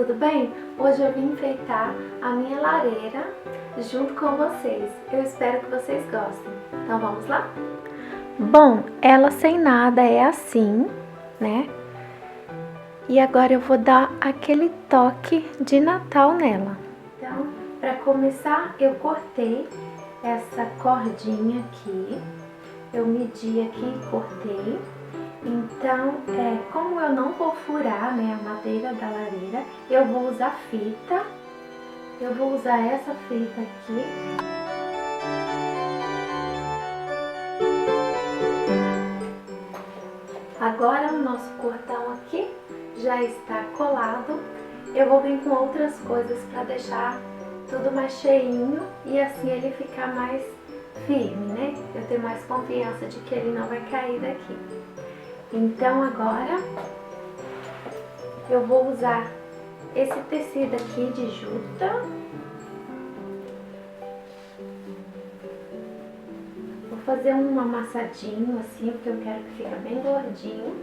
tudo bem? Hoje eu vim enfeitar a minha lareira junto com vocês. Eu espero que vocês gostem. Então vamos lá? Bom, ela sem nada é assim, né? E agora eu vou dar aquele toque de Natal nela. Então, para começar, eu cortei essa cordinha aqui. Eu medi aqui e cortei. Então, como eu não vou furar, né, a madeira da lareira, eu vou usar fita. Eu vou usar essa fita aqui. Agora o nosso cordão aqui já está colado. Eu vou vir com outras coisas para deixar tudo mais cheinho e assim ele ficar mais firme, né? Eu tenho mais confiança de que ele não vai cair daqui. Então agora eu vou usar esse tecido aqui de juta. Vou fazer um amassadinho assim, porque eu quero que fique bem gordinho.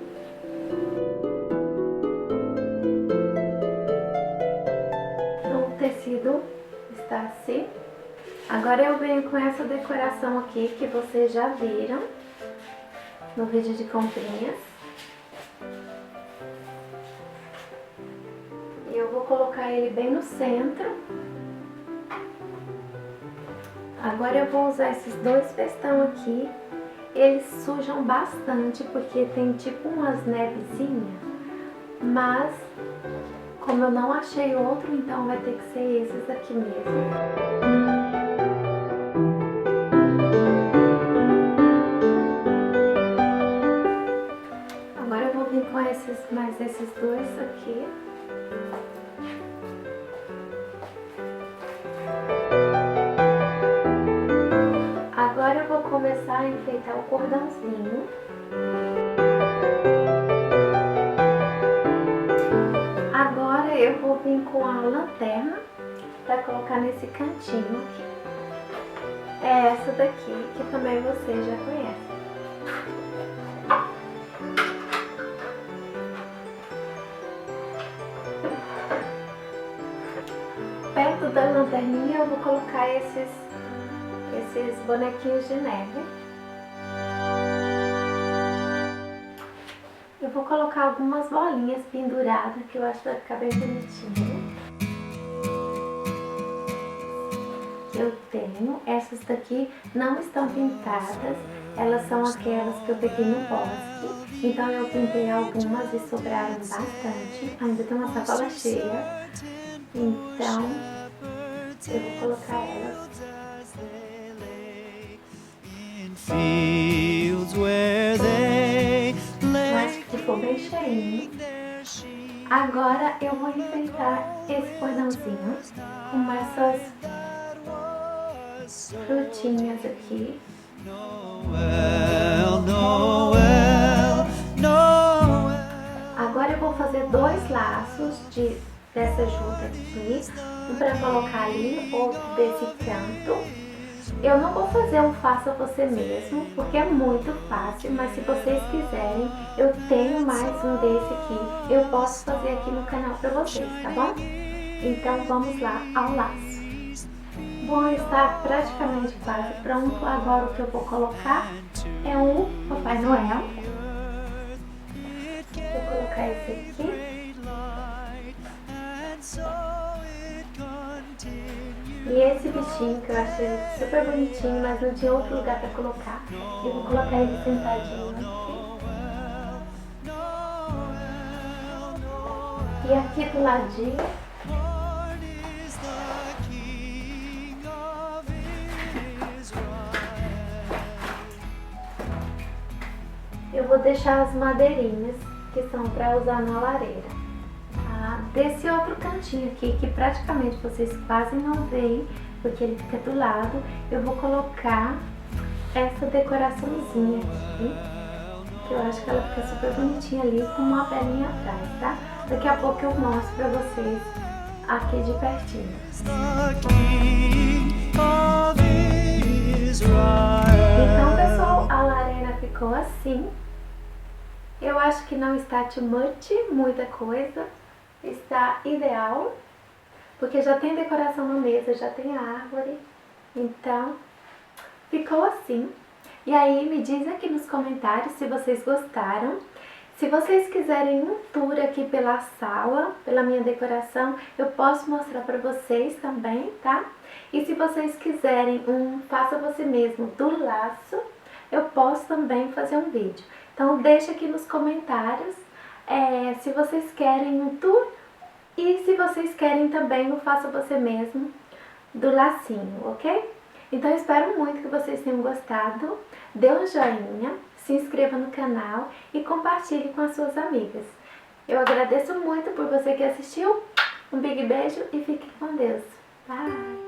Então o tecido está assim. Agora eu venho com essa decoração aqui que vocês já viram no vídeo de comprinhas. E eu vou colocar ele bem no centro. Agora eu vou usar esses dois festão aqui. Eles sujam bastante porque tem tipo umas nevezinhas. Mas como eu não achei outro, então vai ter que ser esses aqui mesmo. Mais esses dois aqui. Agora eu vou começar a enfeitar o cordãozinho. Agora eu vou vir com a lanterna para colocar nesse cantinho aqui. É essa daqui que também você já conhece. Perto da lanterninha eu vou colocar esses bonequinhos de neve. Eu vou colocar algumas bolinhas penduradas que eu acho que vai ficar bem bonitinho. Eu tenho, essas daqui não estão pintadas, elas são aquelas que eu peguei no bosque. Então eu pintei algumas e sobraram bastante, ainda tem uma sacola cheia. Então, eu vou colocar elas. Mas ficou bem cheinho. Agora eu vou enfeitar esse cordãozinho com essas frutinhas aqui. Agora eu vou fazer dois laços dessa juta aqui, um para colocar ali, outro desse canto. Eu não vou fazer um faça você mesmo, porque é muito fácil, mas se vocês quiserem, eu tenho mais um desse aqui, eu posso fazer aqui no canal para vocês, tá bom? Então vamos lá ao laço. Bom, está praticamente quase pronto. Agora o que eu vou colocar é um Papai Noel. Vou colocar esse aqui. E esse bichinho que eu achei super bonitinho, mas não tinha outro lugar para colocar. Eu vou colocar ele sentadinho aqui. E aqui do ladinho eu vou deixar as madeirinhas que são para usar na lareira. Desse outro cantinho aqui, que praticamente vocês quase não veem, porque ele fica do lado, eu vou colocar essa decoraçãozinha aqui, que eu acho que ela fica super bonitinha ali, com uma velinha atrás, tá? Daqui a pouco eu mostro pra vocês aqui de pertinho. Então, pessoal, a lareira ficou assim. Eu acho que não está too much, muita coisa, está ideal, porque já tem decoração na mesa, já tem a árvore, então ficou assim. E aí me diz aqui nos comentários se vocês gostaram. Se vocês quiserem um tour aqui pela sala, pela minha decoração, eu posso mostrar para vocês também, tá? E se vocês quiserem um faça você mesmo do laço, eu posso também fazer um vídeo. Então deixa aqui nos comentários se vocês querem um tour e se vocês querem também o faça você mesmo do lacinho, ok? Então eu espero muito que vocês tenham gostado. Dê um joinha, se inscreva no canal e compartilhe com as suas amigas. Eu agradeço muito por você que assistiu. Um big beijo e fique com Deus. Bye!